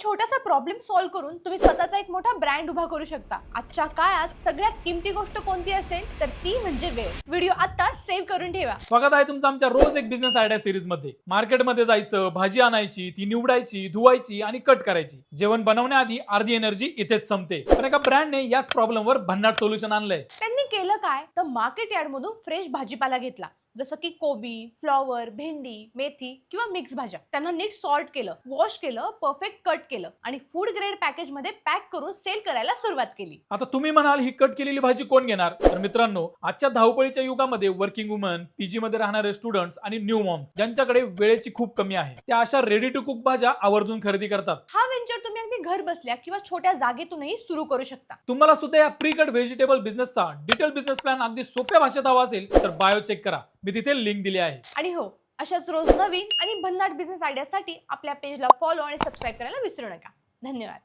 छोटासा problem solve करून तुम्ही स्वतःचा एक मोठा ब्रँड उभा करू शकता। आजच्या काळात सगळ्यात किमती गोष्ट कोणती असेल तर ती म्हणजे वेळ। व्हिडिओ आता सेव्ह करून ठेवा। स्वागत आहे तुमचं आमच्या रोज एक बिझनेस आयडिया सिरीज मध्ये। मार्केटमध्ये जायचं, भाजी आणायची, ती निवडायची, धुवायची आणि कट करायची। जेवण बनवण्याआधी अर्धी एनर्जी इथेच संपते। पण एका ब्रँडने याच प्रॉब्लेमवर भन्नाट सोल्युशन आणलंय। त्यांनी केलं काय तर मार्केट यार्ड मधून फ्रेश भाजीपाला घेतला, जसं की कोबी, फ्लॉवर, भेंडी, मेथी किंवा मिक्स भाज्या। त्यांना नीट सॉर्ट केलं, वॉश केलं, परफेक्ट कट केलं आणि फूड ग्रेड पॅकेज मध्ये पॅक करून सेल करायला सुरुवात केली। आता तुम्ही म्हणाल ही कट केलेली भाजी कोण घेणार? तर मित्रांनो, आजच्या धावपळीच्या युगामध्ये वर्किंग वुमन, पीजी मध्ये राहणारे स्टुडंट्स आणि न्यू मॉम्स ज्यांच्याकडे वेळेची खूप कमी आहे, त्या अशा रेडी टू कुक भाज्या आवर्जून खरेदी करतात। हा वेंचर तुम्ही अगदी घर बसल्या किंवा छोट्या जागेतूनही सुरू करू शकता। तुम्हाला सुद्धा या प्री कट व्हेजिटेबल बिझनेसचा डिटेल बिझनेस प्लॅन अगदी सोप्या भाषेत हवा असेल तर बायो चेक करा, मी तिथे लिंक दिली आहे। आणि हो, अशाच रोज नवीन आणि भन्नाट बिझनेस आयडियासाठी आपल्या पेजला फॉलो आणि सबस्क्राईब करायला विसरू नका। धन्यवाद।